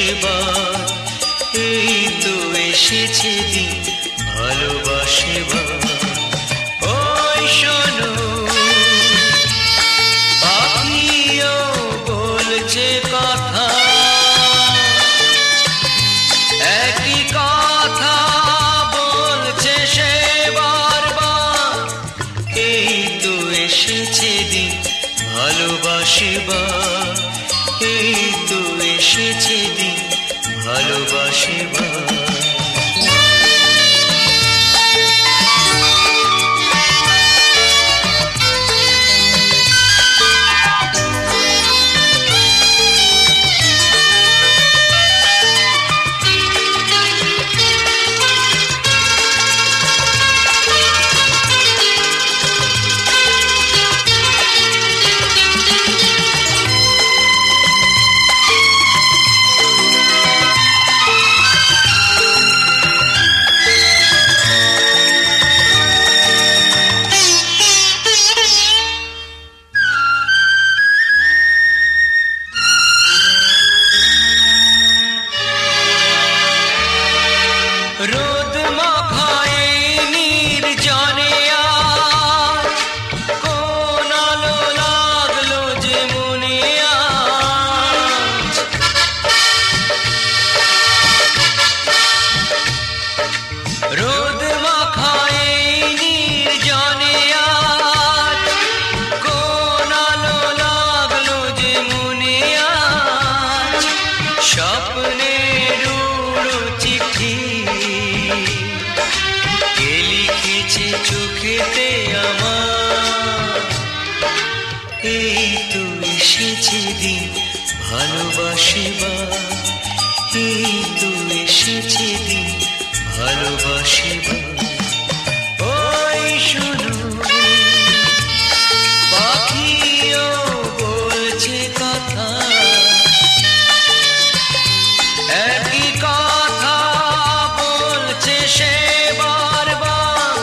ভালোবাসিবার, এই তো এসেছে দিন ভালোবাসিবার। ওই শোনো পাখিও বলছে কথা, একই কথা বলছে সে বারবার, এই তো এসেছে দিন ভালোবাসিবার, এই তো এসেছে দিন ভালোবাসিবার। রোদ মাখায় নির্জনে আজ, কোন আলো লাগলো যে মনে আজ। রোদ মাখায় নির্জনে আজ, কোন আলো লাগলো যে মনে আজ। স্বপ্নের উড়ো চিঠি কে লিখেছে চোখেতে আমার, এই তো এসেছে দিন ভালোবাসিবার, এই তো এসেছে দিন ভালোবাসিবার। ওই শোনো পাখিও বলছে কথা, একই কথা বলছে সে বারবার,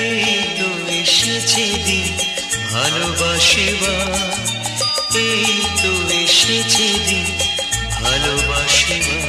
এই তো এসেছে দিন ভালোবাসিবার, এই তো এসেছে দিন ভালোবাসিবার।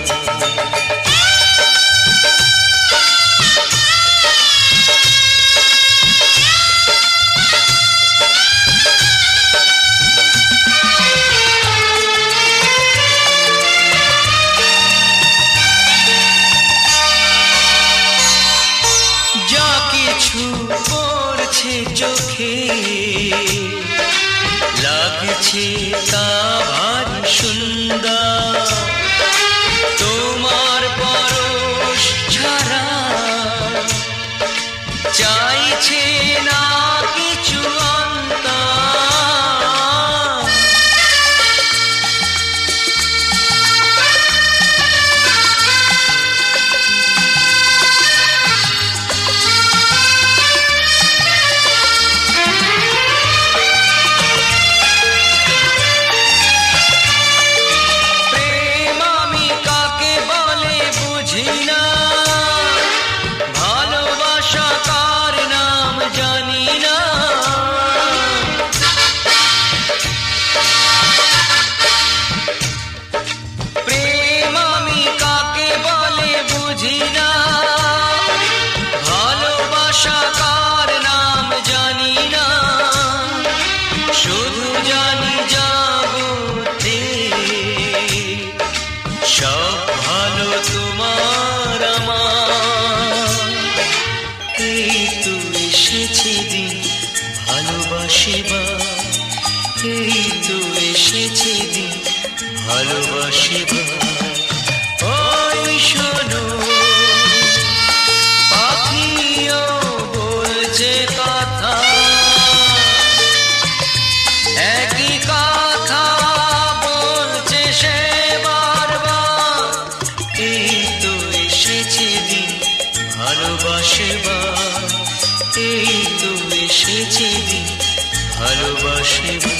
যা কিছু পড়ছে চোখে লাগছে তা ভারী সুন্দর, তোমার পরশ ছাড়া চাইছে না কিছু অন্তর। সব ভালো তোমার আমার, এই তো এসেছে দিন ভালোবাসিবার, এই তো এসেছে দিন ভালোবাসিবার। ওই শোনো পাখিও বলছে কথা, একই কথা বলছে সে বারবার, এই তো এসেছে দিন ভালোবাসিবার, এই তো এসেছে দিন ভালোবাসিবার।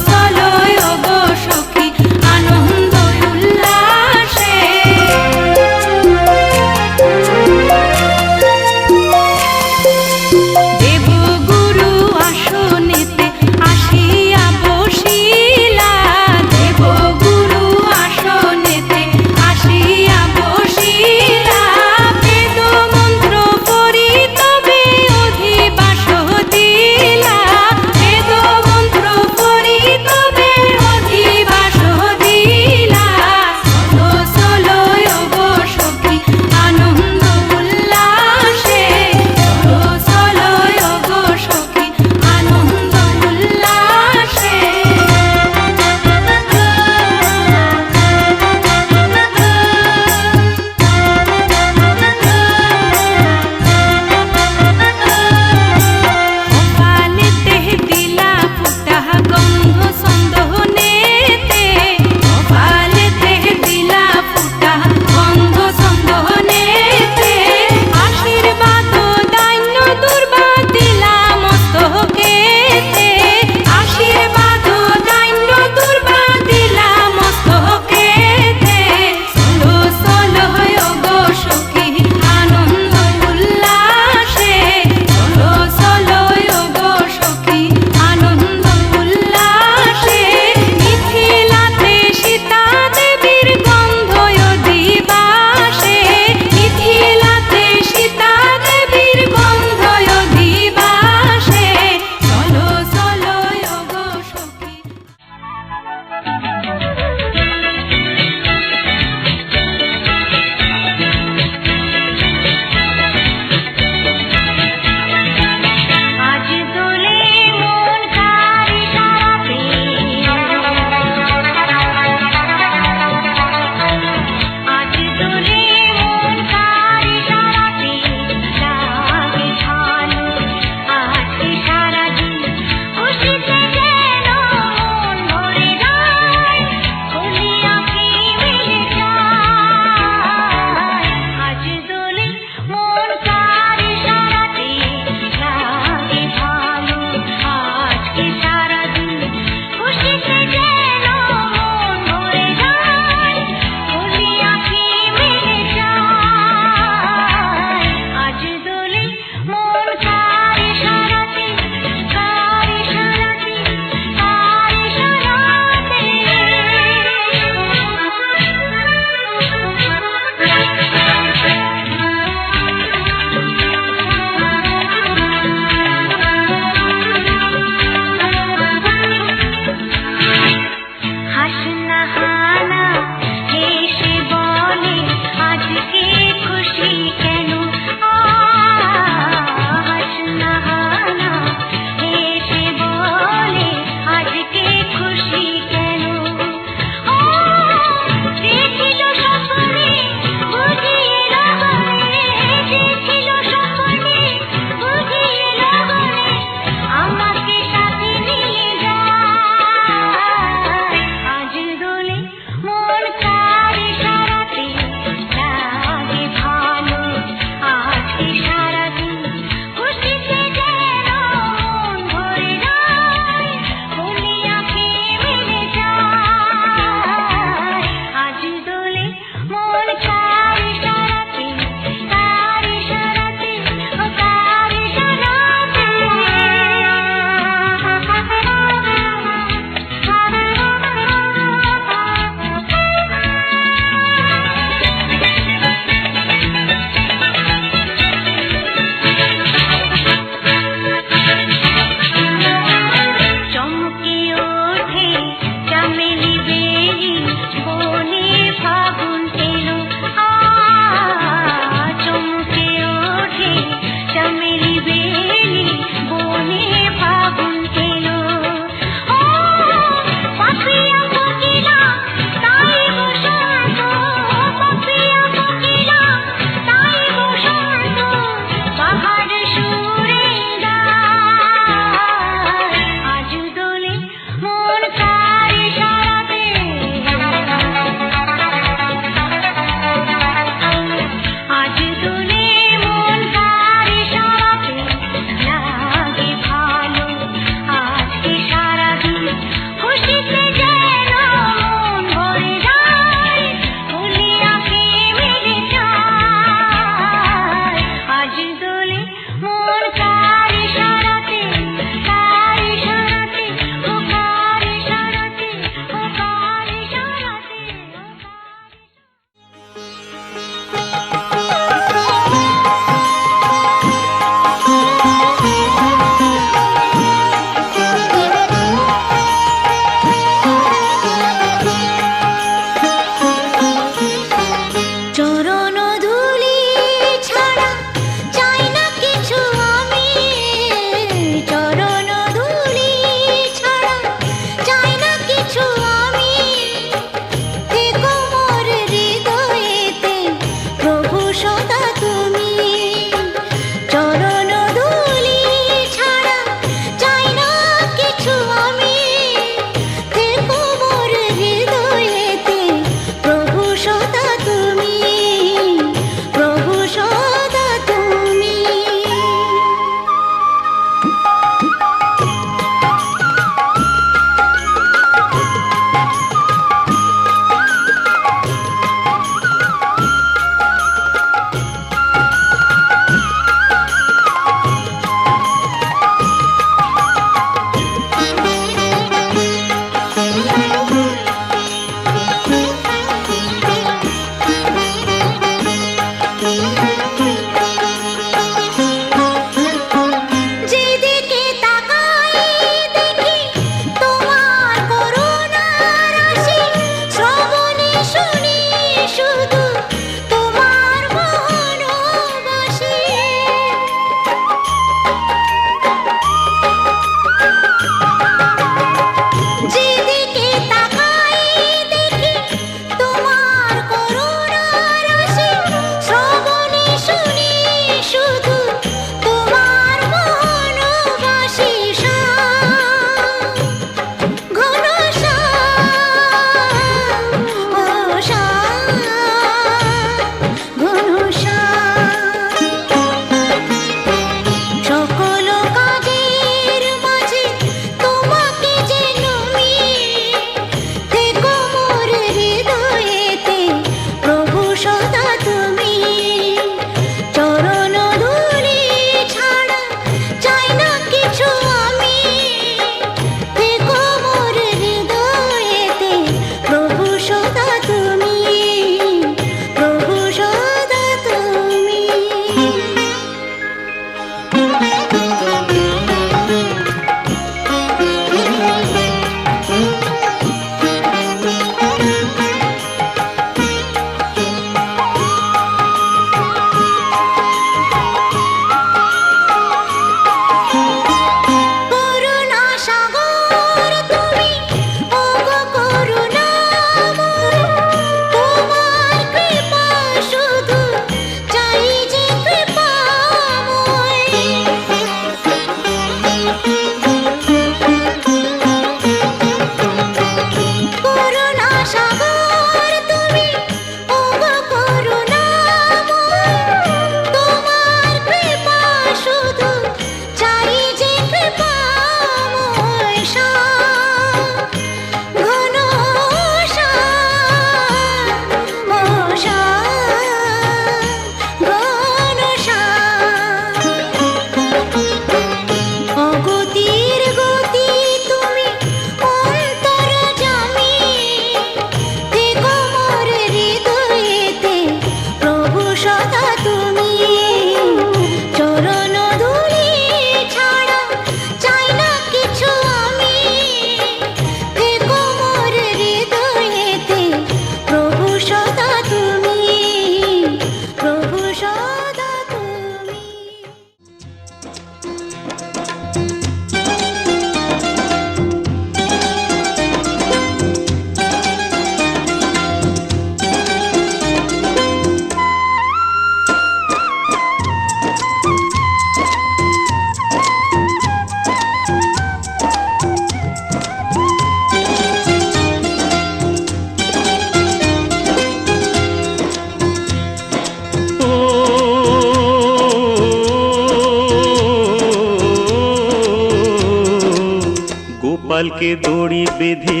গোপালকে দড়ি বেঁধে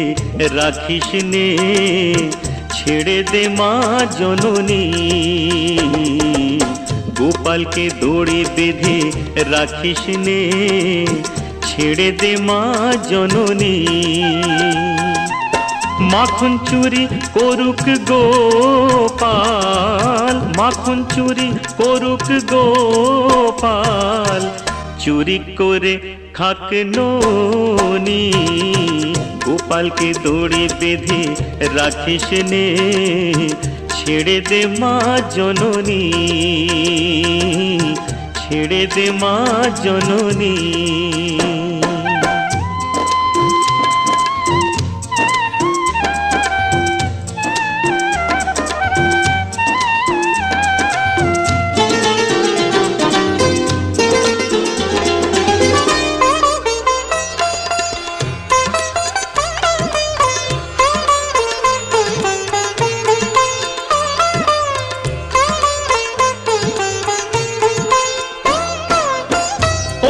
রাখিস নে, ছেড়ে দে মা জননী। গোপালকে দড়ি বেঁধে রাখিস নে, ছেড়ে দে মা জননী। মাখন চুরি করুক গোপাল, মাখন চুরি করুক গোপাল, চুরি করে খাক ননি। গোপালকে দড়ি বেঁধে রাখিস নে, ছেড়ে দে মা জননী, ছেড়ে দে মা জননী।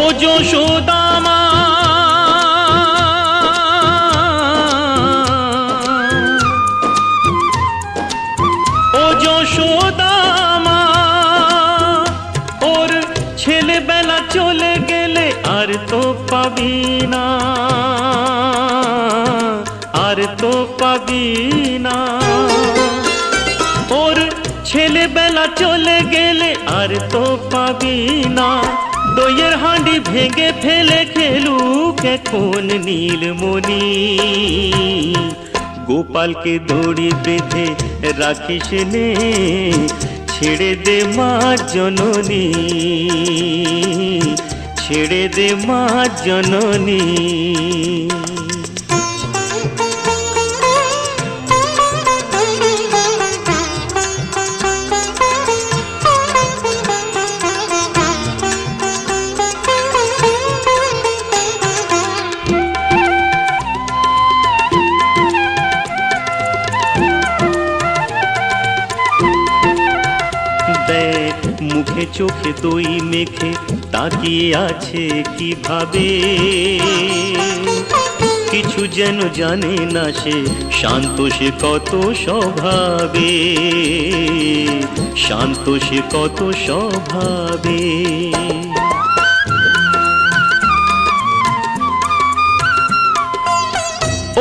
ও যশোদা মা, ও যশোদা মা, ওর ছেলেবেলা চলে গেলে আর তো পাবি না, আর তো পাবি না। ওর ছেলেবেলা চলে গেলে আর তো পাবি না। দইয়ের হাঁড়ি ভেঙে ফেলে খেলুক এখন নীলমণি। গোপালকে দড়ি বেঁধে রাখিস নে, ছেড়ে দে মা জননী, ছেড়ে দে মা জননী। মুখে চোখে দই মেখে তাকিয়ে আছে কিভাবে, কিছু যেন জানে না সে, শান্ত সে কত স্বভাবে, শান্ত সে কত স্বভাবে।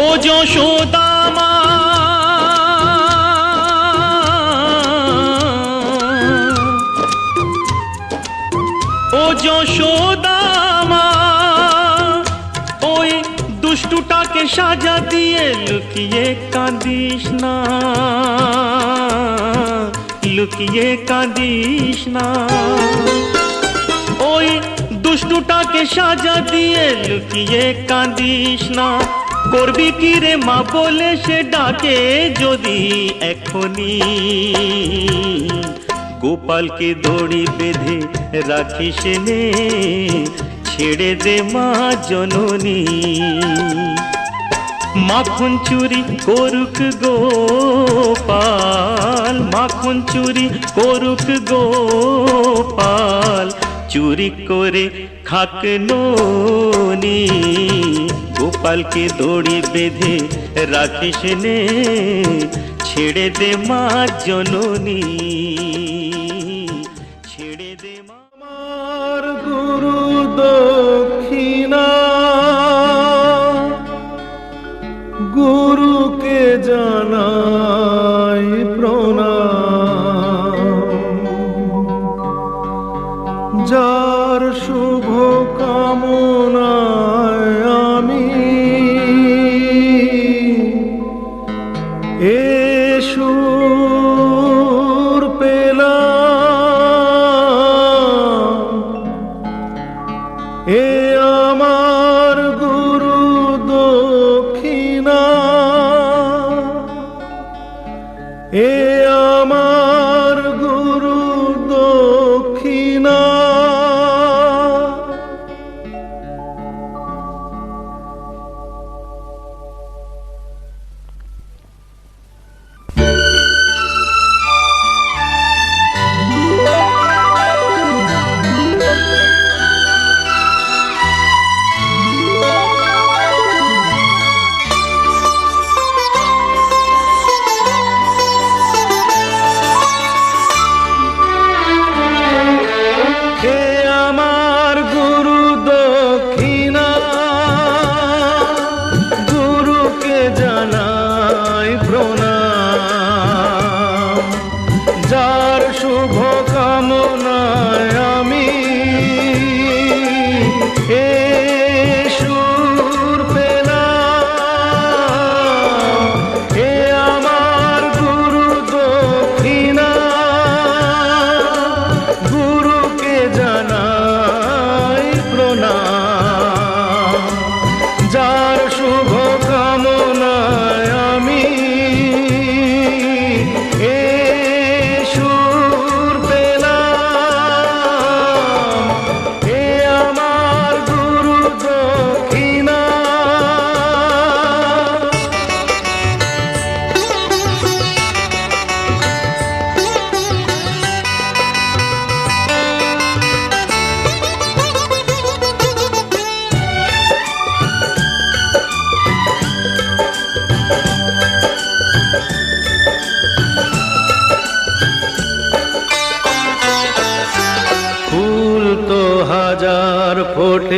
ও যশোদা মা, ও যশোদা মা, ওই দুষ্টুটাকে সাজা দিয়ে লুকিয়ে কাঁদিস না, লুকিয়ে কাঁদিস না। ওই দুষ্টুটাকে সাজা দিয়ে লুকিয়ে কাঁদিস না। করবি কি রে মা বলে সে ডাকে যদি এখনি। গোপালকে দড়ি বেঁধে রাখিস নে, ছেড়ে দে মা জননী। মাখন চুরি করুক গোপাল, মাখন চুরি করুক গোপাল, চুরি করে খাক ননি। গোপালকে দড়ি বেঁধে রাখিস নে, ছেড়ে দে মা জননী, ছেড়ে দে মা। আমার গুরু দক্ষিণা, গুরুকে জানাই প্রণাম। যার শুভ কামনায় আমি এ সুর পেলাম, এ আমার গুরু দক্ষিণা, এ আমার গুরু দক্ষিণা।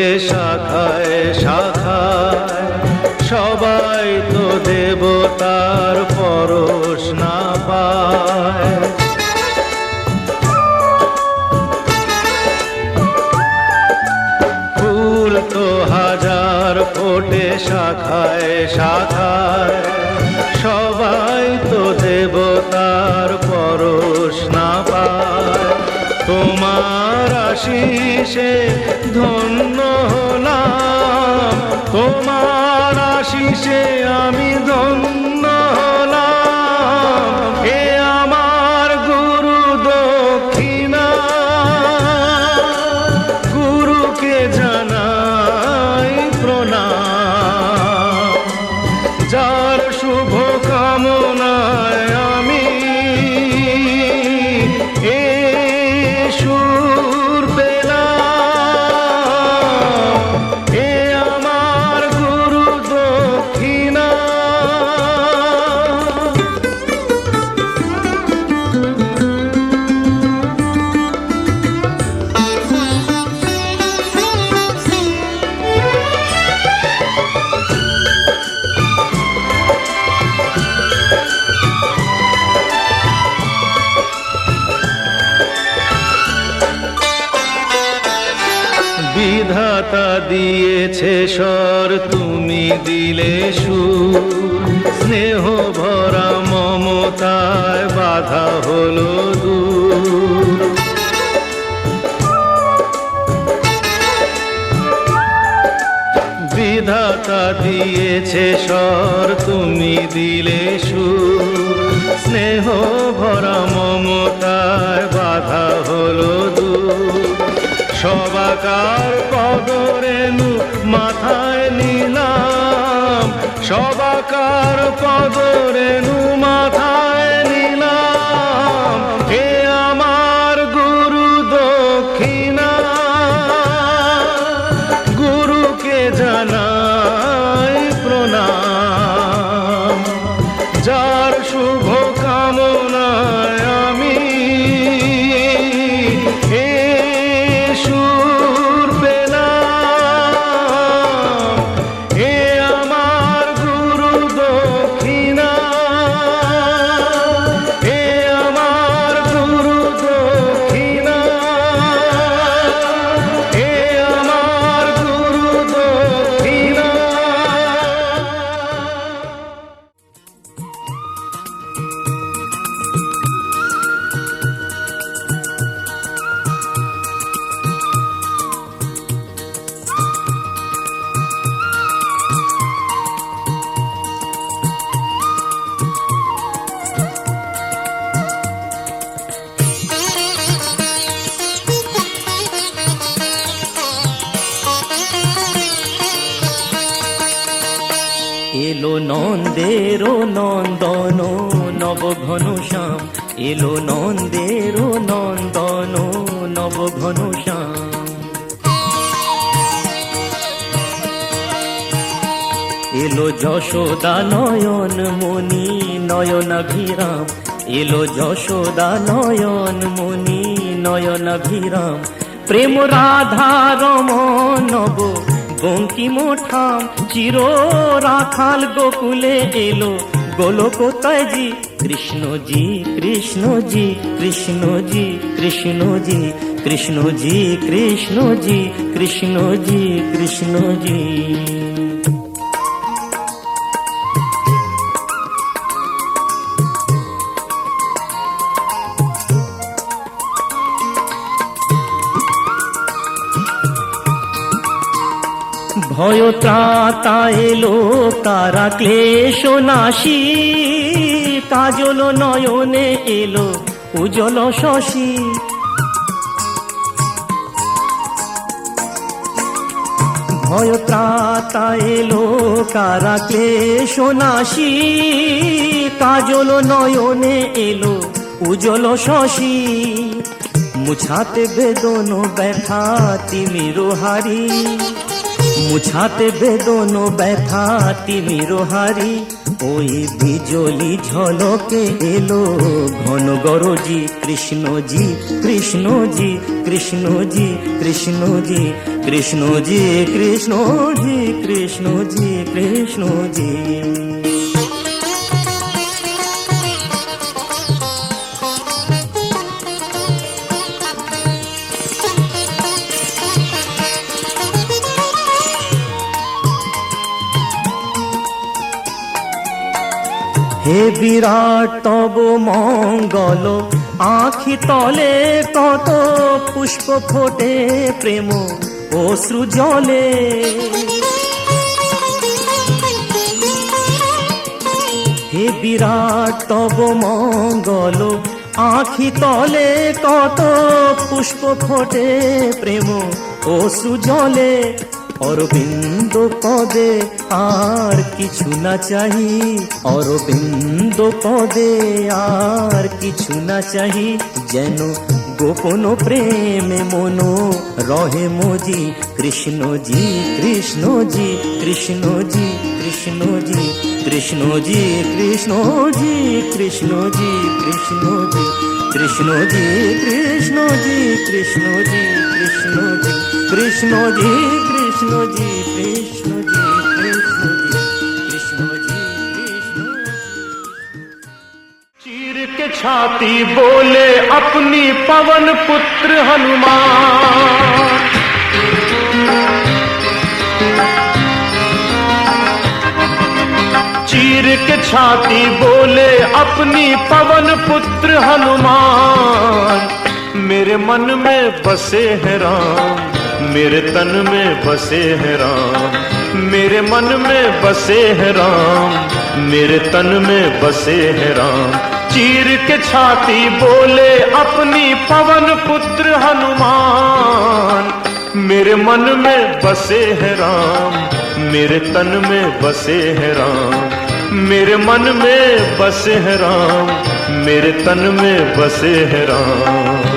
ফোটে শাখায় শাখায়, সবাই তো দেবতার পরশ না পায়। ফুল তো হাজার ফোটে শাখায় শাখায়, সবাই তো দেবতার পরশ না পায়। তোমার আশিসে ধন্য হলাম, তোমার আশিসে আমি ধন্য হলাম। এ আমার গুরু দক্ষিণা, গুরুকে জানাই প্রণাম। যার শুভ কামনায় আমি এ সুর পেলাম, এ আমার গুরু দক্ষিণা। বিধাতা দিয়েছে স্বর, তুমি দিলে সুর। স্নেহ ভরা মমতায় বাধা হলো দূর। বিধাতা দিয়েছে স্বর, তুমি দিলে সুর। স্নেহ ভরা মমতায় বাধা হলো দূর। সবাকার পদরেণু মাথায় নিলাম, সবাকার পদরেণু মাথায় নিলাম। হে আমার গুরু দক্ষিণা, গুরুকে জানাই প্রণাম। যার শুভ কামনায় আমি এ সুর পেলাম, এ আমার গুরু দক্ষিণা, এ আমার গুরু দক্ষিণা, এ আমার গুরু দক্ষিণা। এলো নন্দের নন্দন নবঘন শ্যাম, এলো নন্দের নন্দন নবঘন শ্যাম। এলো যশোদা নয়ন মণি নয়নাভিরাম, এলো যশোদা নয়ন মণি নয়নাভিরাম। প্রেম রাধা রমণ নব বঙ্কিম ঠাম, চির রাখাল গোকুলে এলো গোলকতাজি। কৃষ্ণজি কৃষ্ণজি কৃষ্ণজি কৃষ্ণজি কৃষ্ণজি কৃষ্ণজি কৃষ্ণজি কৃষ্ণজি। ভয় ত্রাতা এলো তারা ক্লেশ নাশী, কাজল নয়নে এলো উজ্জ্বল শশী। ভয় ত্রাতা এলো কারা ক্লেশ নাশী, কাজল নয়নে এলো উজ্জ্বল শশী। মুছাতে বেদন ব্যথা তিমির হারি, মুছাতে বেদন ব্যথা তিমির হারি। ওই বিজলি ঝলকে এলো ঘন গরজি। কৃষ্ণজি কৃষ্ণজি কৃষ্ণজি কৃষ্ণজি कृष्ण जी कृष्ण जी कृष्ण जी कृष्ण जी। হে বিরাট তব মঙ্গল আখি তলে কত পুষ্প ফোটে প্রেম অশ্রু জলে। হে বিরাট তব মঙ্গল আখি তলে কত পুষ্প ফোটে প্রেম অশ্রু জলে। অরবিন্দ পদে আর কিছু না চাহি, অরবিন্দ পদে আর কিছু না চাহি, যেন গোপন প্রেমে মন রহে মজি। কৃষ্ণ জি কৃষ্ণ জি কৃষ্ণ জি কৃষ্ণ জি কৃষ্ণ জি কৃষ্ণ জি কৃষ্ণ জি কৃষ্ণ জি কৃষ্ণ জি কৃষ্ণ জি কৃষ্ণ জি কৃষ্ণ জি কৃষ্ণ জি কৃষ্ণ জি কৃষ্ণ জি কৃষ্ণ জি কৃষ্ণ জি কৃষ্ণ। चीर के छाती बोले अपनी पवन पुत्र हनुमान। चीर के छाती बोले अपनी पवन पुत्र हनुमान। मेरे मन में बसे हैं राम, मेरे तन में बसे हैं राम, मेरे मन में बसे हैं राम, मेरे तन में बसे हैं राम। चीर के छाती बोले अपनी पवन पुत्र हनुमान। मेरे मन में बसे हैं राम, मेरे तन में बसे हैं राम, मेरे मन में बसे हैं राम, मेरे तन में बसे हैं राम।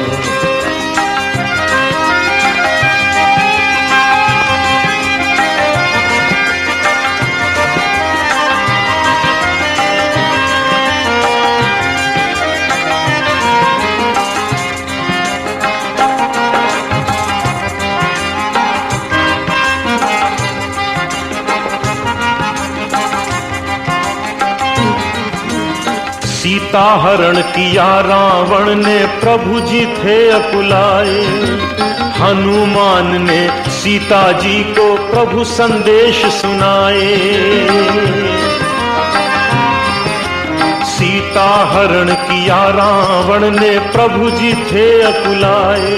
सीता हरण किया रावण ने, प्रभु जी थे अकुलाए। हनुमान ने सीता जी को प्रभु संदेश सुनाए। सीता हरण किया रावण ने, प्रभु जी थे अकुलाए।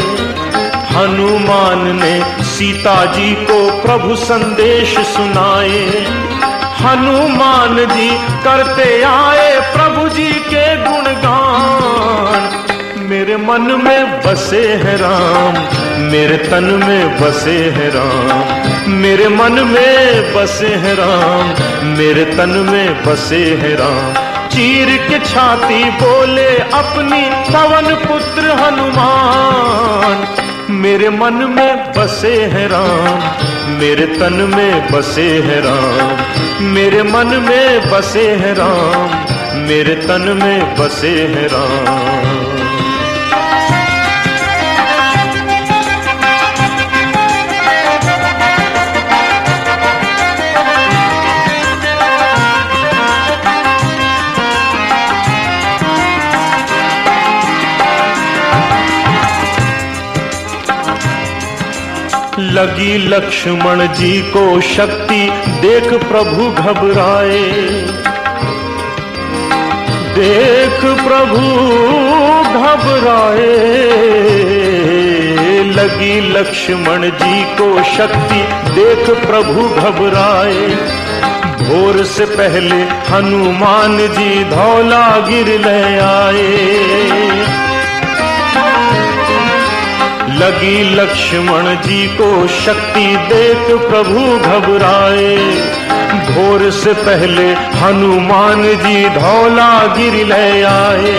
हनुमान ने सीता जी को प्रभु संदेश सुनाए। हनुमान जी करते आए प्रभु जी के गुणगान। मेरे मन में बसे हैं राम, मेरे तन में बसे हैं राम, मेरे मन में बसे हैं राम, मेरे तन में बसे हैं राम। चीर के छाती बोले अपनी पवन पुत्र हनुमान। मेरे मन में बसे हैं राम, मेरे तन में बसे हैं राम, मेरे मन में बसे हैं राम, मेरे तन में बसे हैं राम। लगी लक्ष्मण जी को शक्ति देख प्रभु घबराए। देख प्रभु घबराए। लगी लक्ष्मण जी को शक्ति देख प्रभु घबराए। भोर से पहले हनुमान जी धौलागिर ले आए। लगी लक्ष्मण जी को शक्ति देख प्रभु घबराए। भोर से पहले हनुमान जी धौलागिर ले आए।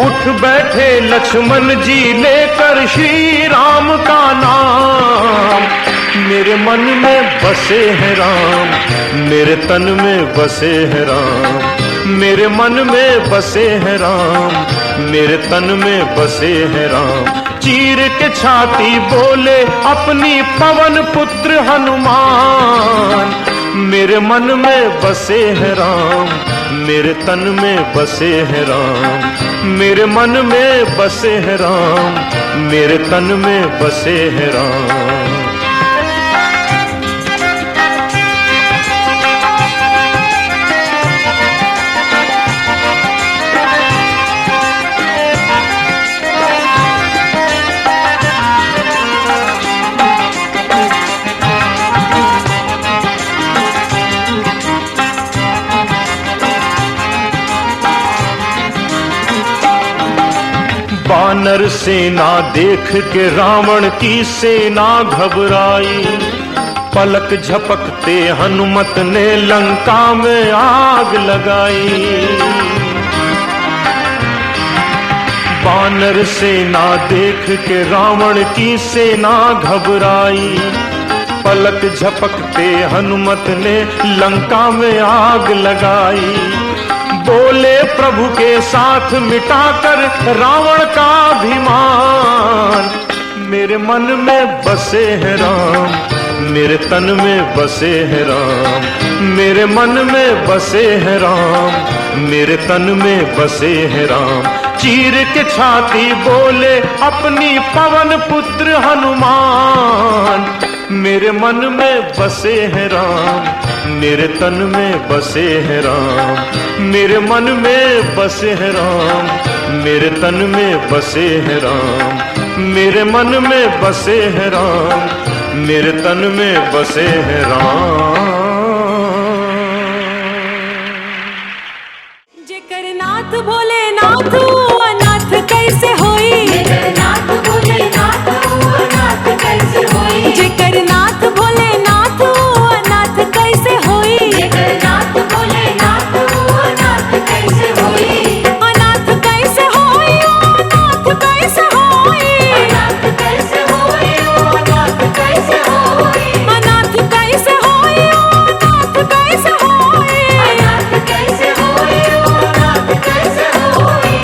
उठ बैठे लक्ष्मण जी लेकर श्री राम का नाम। मेरे मन में बसे हैं राम, मेरे तन में बसे हैं राम, मेरे मन में बसे हैं राम, मेरे तन में बसे हैं राम। चीर के छाती बोले अपनी पवन पुत्र हनुमान। मेरे मन में बसे हैं राम, मेरे तन में बसे हैं राम। मेरे मन में बसे हैं राम, मेरे तन में बसे हैं राम। वानर सेना देख के रावण की सेना घबराई। पलक झपकते हनुमत ने लंका में आग लगाई। वानर सेना देख के रावण की सेना घबराई। पलक झपकते हनुमत ने लंका में आग लगाई। बोले प्रभु के साथ मिटाकर रावण का अभिमान। मेरे मन में बसे हैं राम, मेरे तन में बसे हैं राम। मेरे मन में बसे हैं राम, मेरे तन में बसे हैं राम। चीर के छाती बोले अपनी पवन पुत्र हनुमान। मेरे मन में बसे हैं राम, मेरे तन में बसे हैं राम। मेरे मन में बसे हैं राम, मेरे तन में बसे हैं राम। मेरे मन में बसे हैं राम, मेरे तन में बसे हैं राम। जेकर नाथ भोले नाथ अनाथ कैसे होई। जेकर नाथ भोले नाथ अनाथ कैसे होई। जेकर नाथ भोले नाथ अनाथ कैसे होई। जेकर नाथ भोले नाथ अनाथ कैसे होई। अनाथ कैसे होई, अनाथ कैसे होई। अनाथ कैसे होई, अनाथ कैसे होई। अनाथ कैसे होई, अनाथ कैसे होई। अनाथ कैसे होई, अनाथ कैसे होई।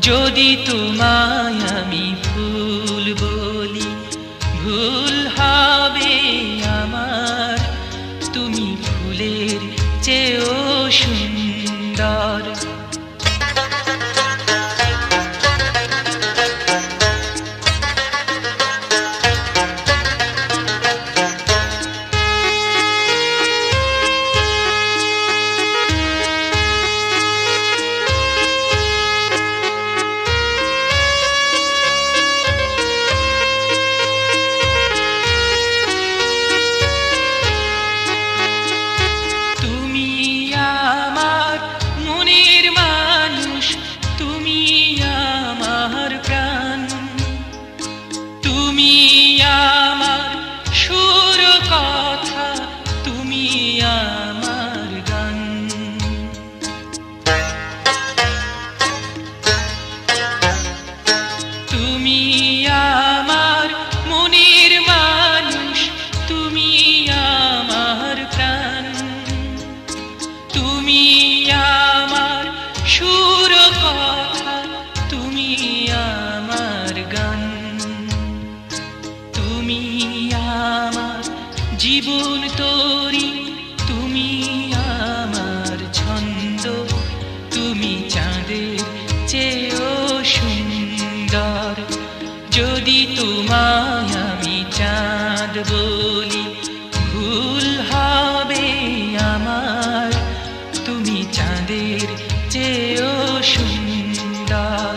যদি তোমায় আমি ফুল বলি ভুল হবে আমার, তুমি ফুলের চেয়েও সুন্দর। জীবন তোরি তুমি আমার ছন্দ, তুমি চাঁদের চেয়েও সুন্দর। যদি তোমায় আমি চাঁদ বলি ভুল হবে আমার, তুমি চাঁদের চেয়েও সুন্দর।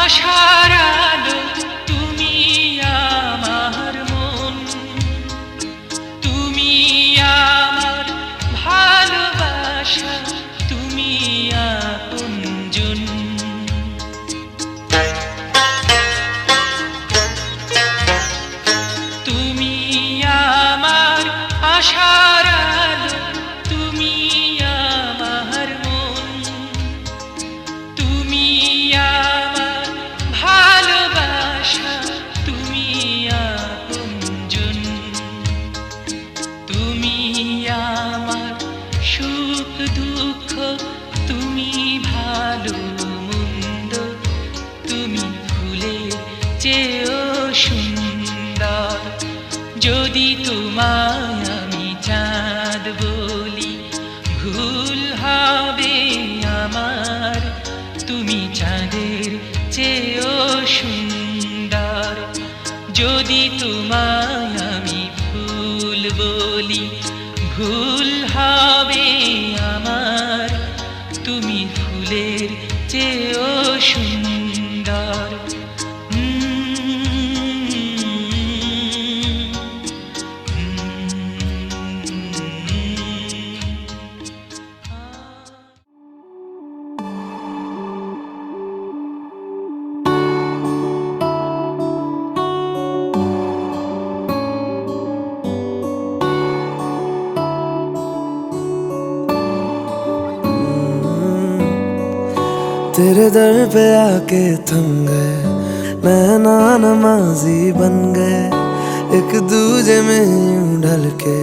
আশার আলো তুমি আমার মন, তুমি আমার ভালোবাসা, তুমি আপনজন। তুমি আমার আশার আলো তুমি আমার মন, তুমি ভালোবাসা, তুমি আপনজন। তুমি আমার সুখ দুঃখ, তুমি ভালো মন্দ, তুমি ফুলের চেয়েও সুন্দর। যদি তোমায় আমি চাঁদ বলি ভুল হবে আমার, তুমি চাঁদের চেয়েও সুন্দর। যদি তোমায় আমি ফুল বলি ভুল হবে আমার, তুমি ফুলের চেয়েও সুন্দর। तेरे दर पे आके थम गए, नैना नमाजी बन गए, एक दूजे में यूं ढल के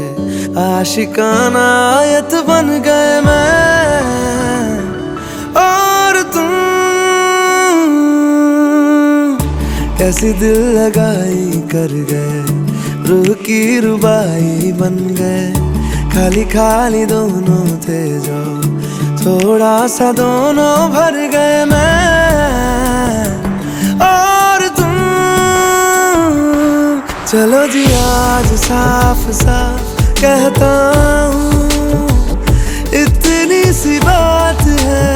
आशिकाना आयत बन गए मैं और तुम। कैसी दिल लगाई कर गए, रूह की रुबाई बन गए, खाली खाली दोनों थे जो थोड़ा सा दोनों भर गए मैं और तुम। चलो जी आज साफ साफ कहता हूँ, इतनी सी बात है,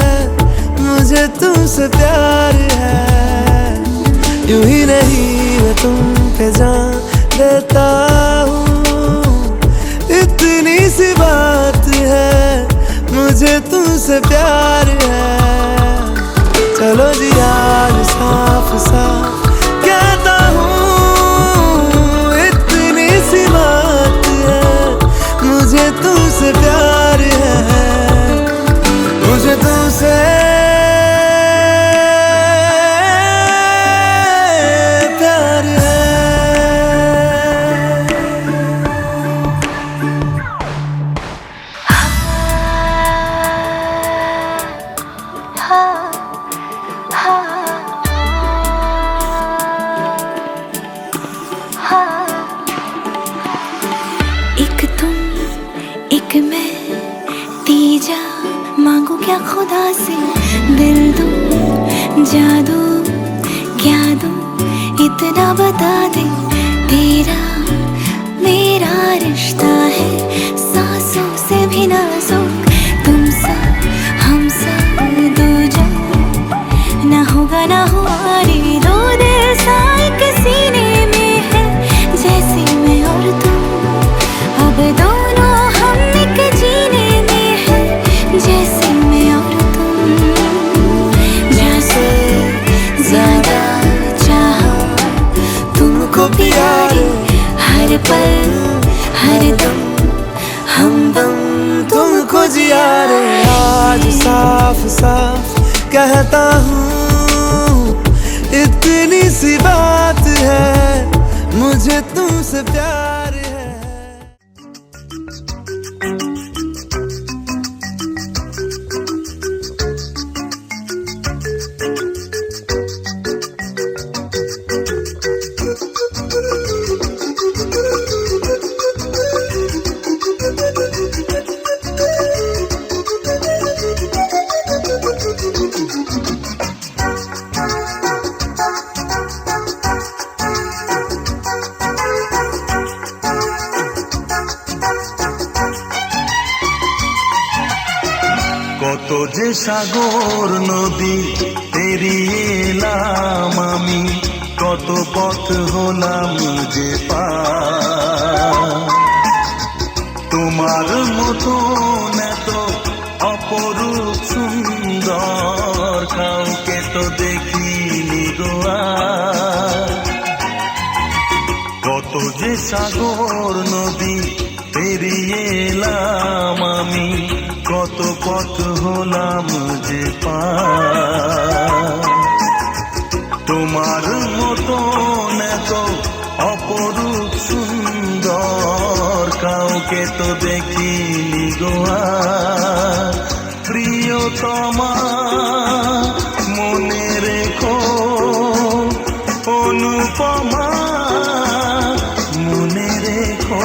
मुझे तुमसे प्यार है। यूं ही नहीं मैं तुम पे जान देता हूँ, इतनी सी बात है, मुझे तुमसे प्यार है। चलो जी आज साफ साफ क्या खुदा से दिल दूं, जादू क्या दूं, इतना बता दे। तेरा मेरा रिश्ता है सांसों से भी नाजुक, तुम सा हम सा दो जो ना होगा ना हुआ रे। दो दिल सा एक सीने में है जैसे मैं और तुम, अब दोनों हम एक जीने में है जैसे मैं और तुम। जैसे ज्यादा चाहा तुमको प्यारे, हर पल हर दम हमदम तुमको जिया रे। आज साफ साफ कहता हूँ, इतनी सी बात है, मुझे तुमसे प्यार है। কত যে সাগর নদী পেরিয়ে এলাম আমি, কত পথ হলাম যে পার। তোমার মতন এত অপরূপ সুন্দর কাউকে তো দেখিনি গো আর। কত যে সাগর নদী পেরিয়ে এলাম আমি, কত পথ হলাম যে পার। তোমার মতন এত অপরূপ সুন্দর কাউকে তো দেখিনি গো আর। প্রিয়তমা মনে রেখো, অনুপমা মনে রেখো।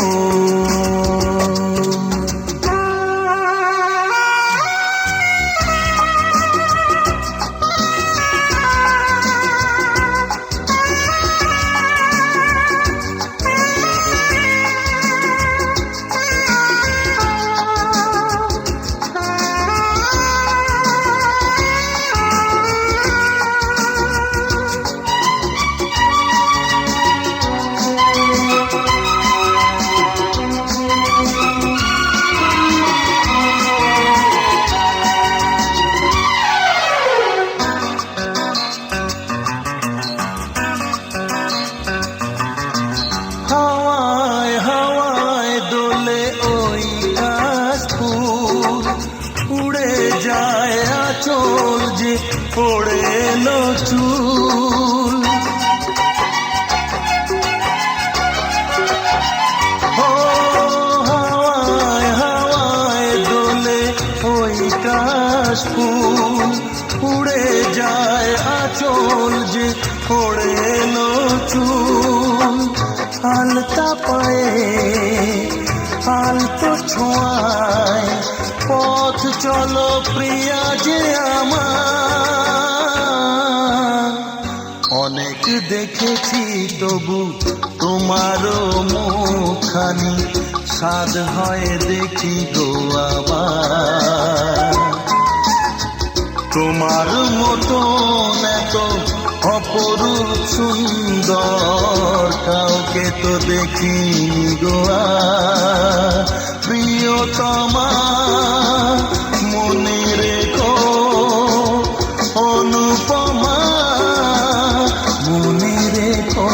পড়ে এলো চুল, হাওয়ায় হাওয়ায় দোলে ওই কাশফুল। উড়ে যায় আঁচল যে পড়ে এলো চুল। আলতা পায়ে আলতো ছোঁয়ায় পথ চলো প্রিয়া যে আমার। অনেক দেখেছি তবু তোমারও মুখখানি, সাধ হয় দেখি গো আবার। তোমার মতন এত অপরূপ সুন্দর কাউকে তো দেখিনি গো আর। প্রিয়তমা মনে রেখো, অনুপমা মনে রেখো।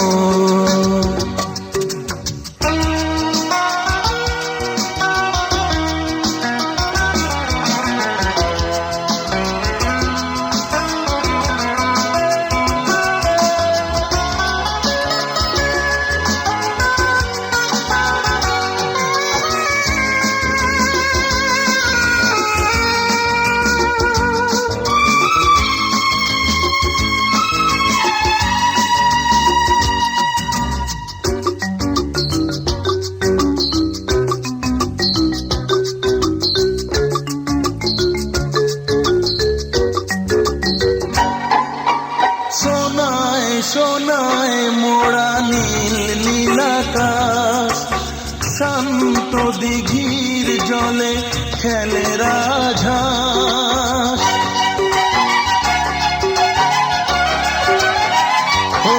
দিঘির জলে খেলে রাজহাঁস। ও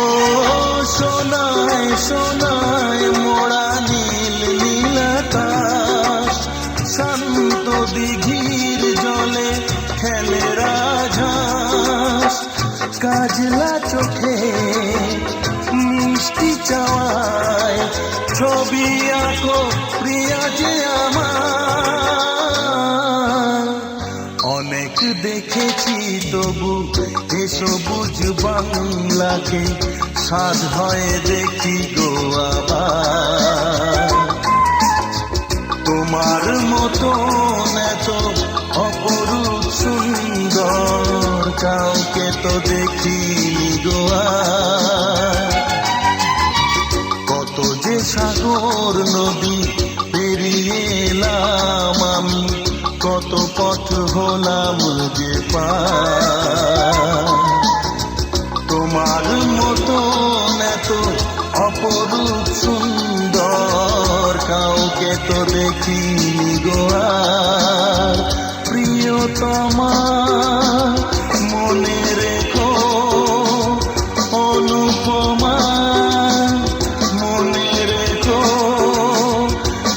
সোনায় সোনায় মোড়া নীল নীল আকাশ, শান্ত দিঘির জলে খেলে রাজহাঁস। কাজলা চোখে মিষ্টি চাওয়ায় ছবি আঁকো প্রিয়া যে আমার। অনেক দেখেছি তবু এ সবুজ বাংলাকে সাধ হয় দেখি গো আবার। তোমার মতন এত অপরূপ সুন্দর কাউকে তো দেখিনি গো আর। কত যে সাগর নদী পেরিয়ে এলাম আমি, কত পথ হলাম যে পার। তোমার মতন এত অপরূপ সুন্দর কাউকে তো দেখিনি গো আর। প্রিয়তমা মনে রেখো, অনুপমা মনে রেখো,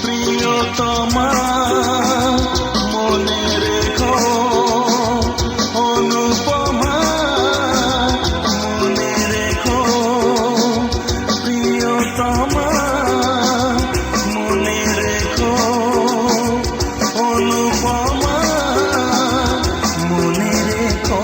প্রিয়তমা মনে রেখো, অনুপমা মনে রেখো, প্রিয়তমা মনে রেখো, অনুপমা মনে রেখো।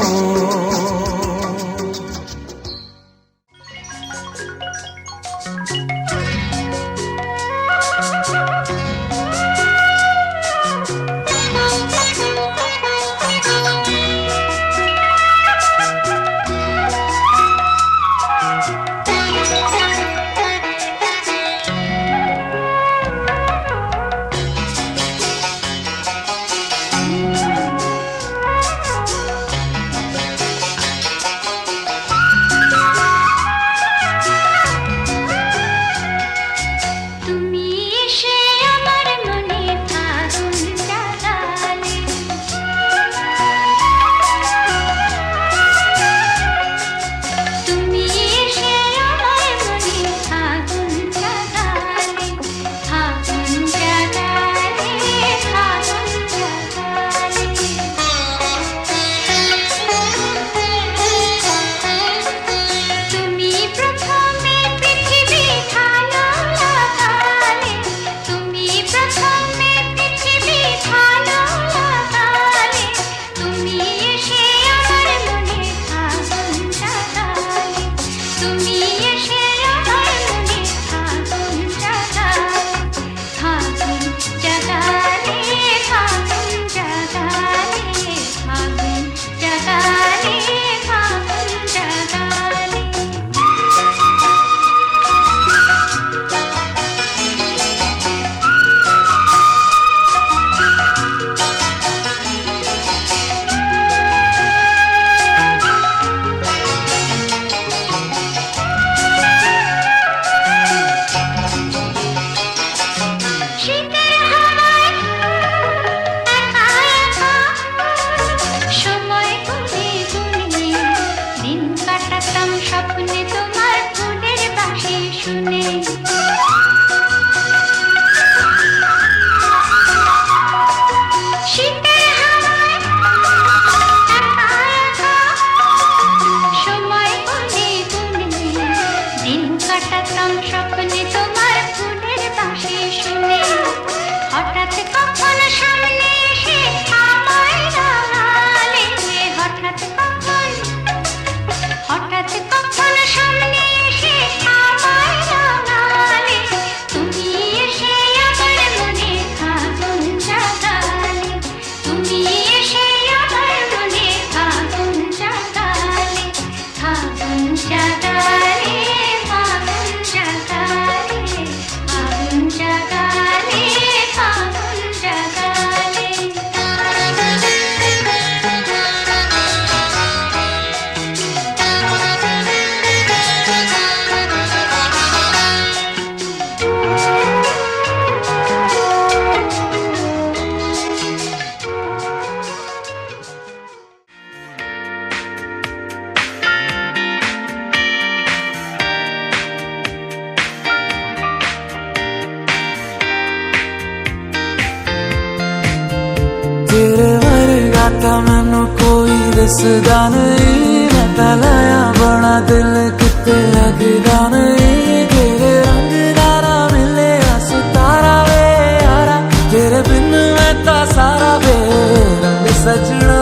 तेरे वर्गा ता मैनू कोई दसदा नहीं, मैं ता लाया बड़ा दिल किते लगदा नहीं। तेरे रंग दारा मिले सितारा वे यारा, तेरे बिन मैं ता सारा बेरंग सजना।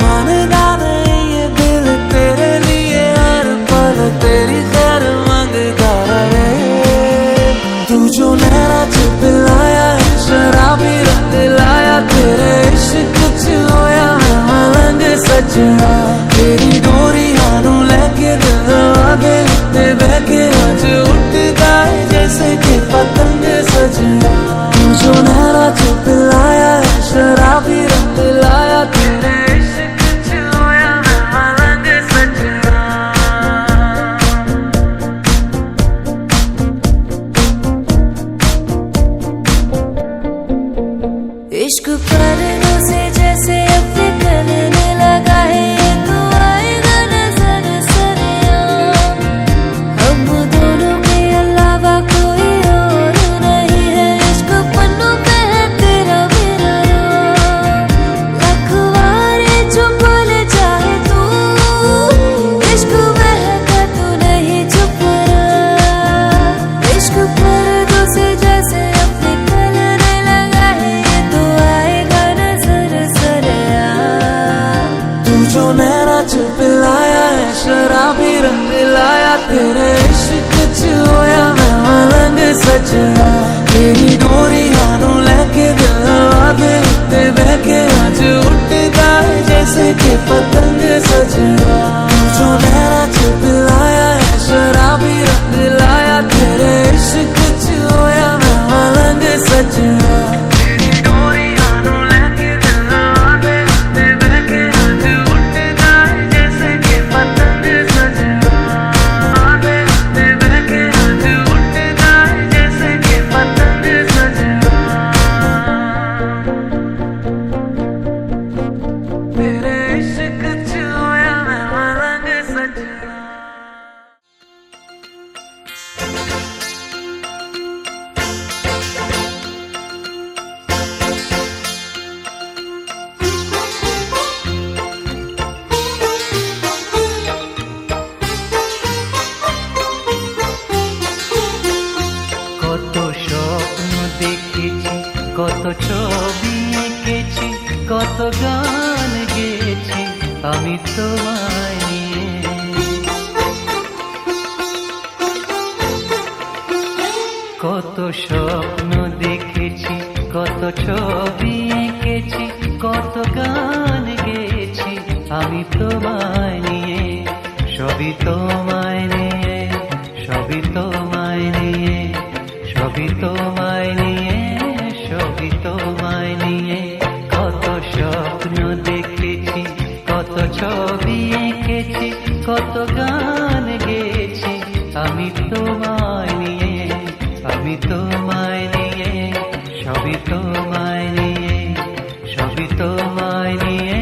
मानदा नहीं ये दिल तेरे लिए हर पल तेरी खैर मंगदा रहे। तू जो नैना च पिलाया शराबी रंग लाया, तेरे इश्क च होया मैं मलंग सजना। तेरी डोरियां नू लेके दिल आगे ते बहके अज उठदा है जैसे कि पतंग सजना। तू जो नैना च पिलाया शराबी रंग लाया, तेरे इश्क च होया मैं मलंग सजना। इश्क पर्दों से जैसे अपने करने लगा है, तो आएगा नजर सरिया। हम दोनों के अलावा कोई और नहीं है, इश्क पन्नों पे है तेरा मेरा नाम। लखवारे जो बोले चाहे तू, इश्क महका तू नहीं चुप रहा। इश्क पर्दों से जैसे अपने करने लगा है, तो आएगा नजर सरिया। तू जो नैना च पिलाया है शराबी रंग लाया, तेरे इश्क च होया मैं मलंग सजना। तेरी डोरियां नू लेके दिल आगे ते बहके अज उठदा है जैसे कि पतंग सजना। तू जो नैना च पिलाया है शराबी रंग लाया, तेरे इश्क च होया मैं मलंग सजना। तेरी डोरियां नू लेके दिल आगे ते बहके अज उठदा है जैसे कि पतंग सजना। आगे ते बहके अज उठदा है जैसे कि पतंग सजना। तेरे इश्क च होया मैं मलंग सजना। কত স্বপ্ন দেখেছি, কত ছবি এঁকেছি, কত গান গেয়েছি আমি তোমায় নিয়ে। কত স্বপ্ন দেখেছি, কত ছবি এঁকেছি, কত গান গেয়েছি আমি তোমায় নিয়ে। সবই তোমায় নিয়ে, সবই তোমায় নিয়ে, সবই তোমায় নিয়ে, সবই তোমায় নিয়ে। কত স্বপ্ন দেখেছি, কত ছবি এঁকেছি, কত গান গেয়েছি আমি তোমায় নিয়ে। আমি তোমায় নিয়ে, সবই তোমায় নিয়ে, সবই তোমায় নিয়ে,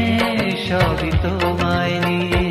সবই তোমায় নিয়ে।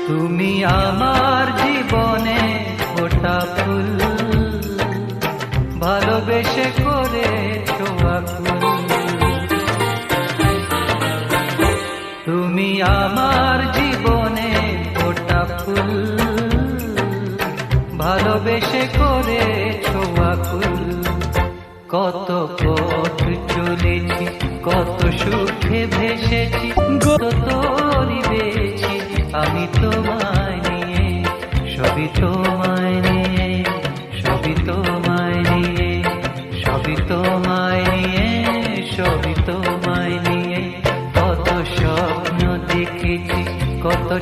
তুমি আমার জীবনে ফোটা ফুল, ভালোবেসে করেছো আকুল। তুমি আমার জীবনে ফোটা ফুল, ভালোবেসে করেছো আকুল। কত পথ চলেছি, কত সুখে ভেসেছি, কত তরি বেছি আমি তোমায় নিয়ে। সবই তোমায় নিয়ে, সবই তোমায় নিয়ে, সবই তোমায় নিয়ে, সবই তোমায় নিয়ে। কত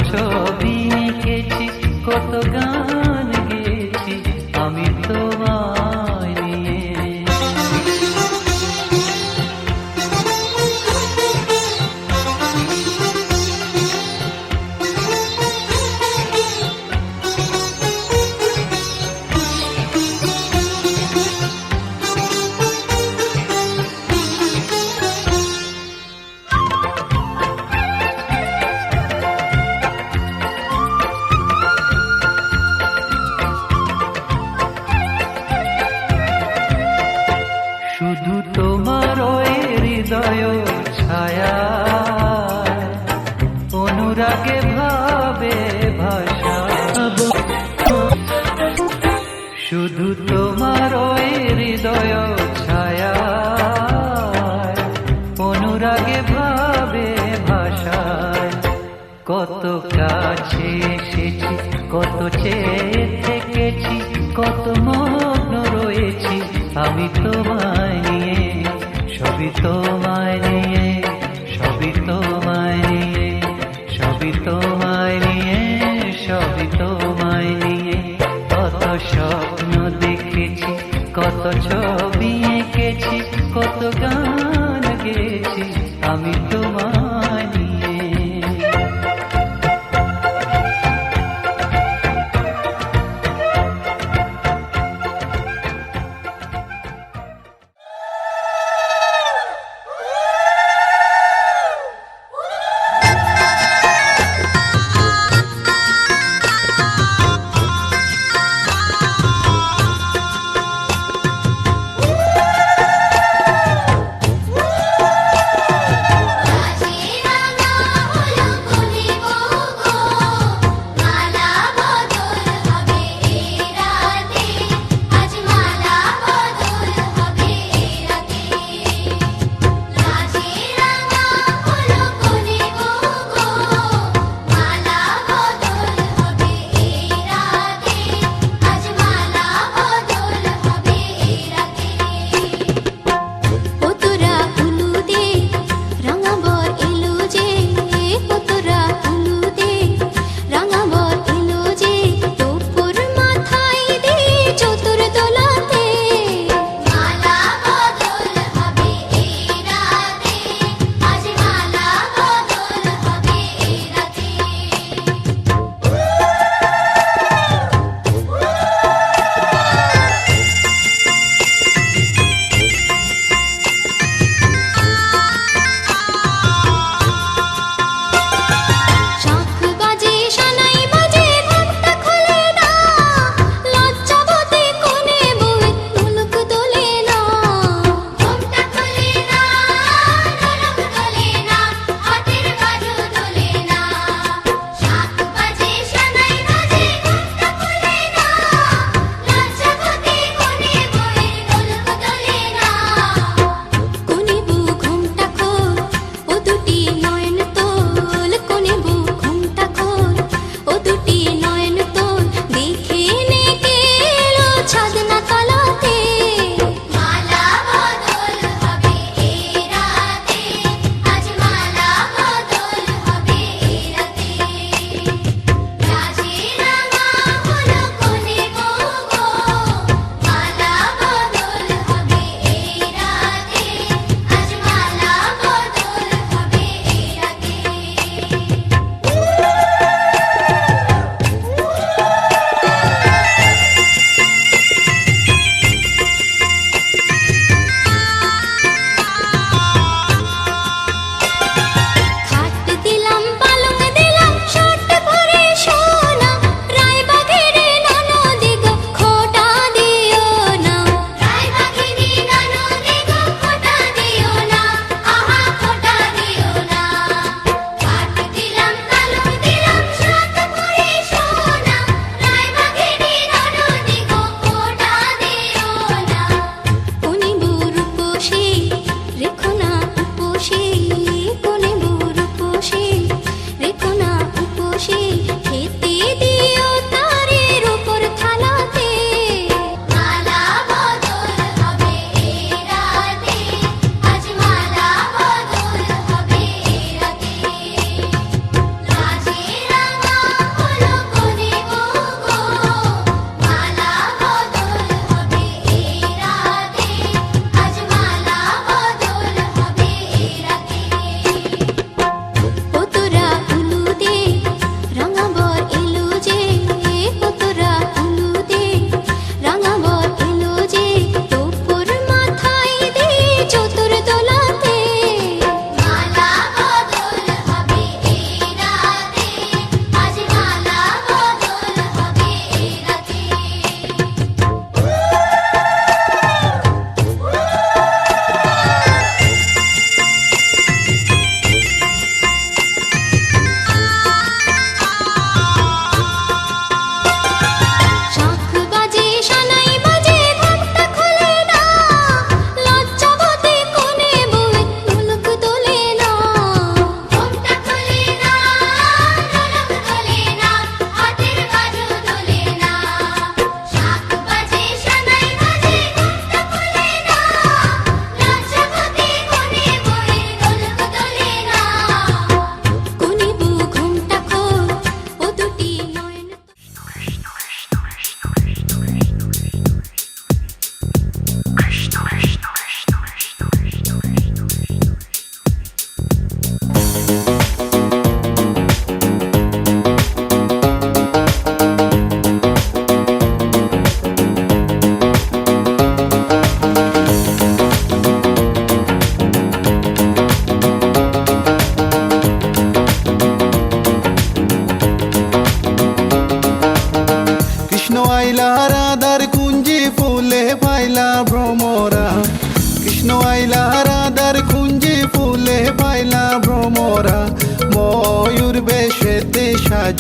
ছবি এঁকেছি, কত গান গেয়েছি আমি তোমায় নিয়ে। শুধু তোমার ওই হৃদয় ছায়া, অনুরাগে ভাবে ভাষা। শুধু তোমার ওই হৃদয় ছায়া, অনুরাগে ভাবে ভাষায়। কত কাছে এসেছি, কত চেয়ে থেকেছি, কত মগ্ন রয়েছি আমি তোমায় নিয়ে। সবই তোমায় নিয়ে, সবই তোমায় নিয়ে, সবই তোমায় নিয়ে, সবই তোমায় নিয়ে। কত স্বপ্ন দেখেছি, কত ছবি এঁকেছি, কত গান গেয়েছি আমি তোমায় নিয়ে। রাজে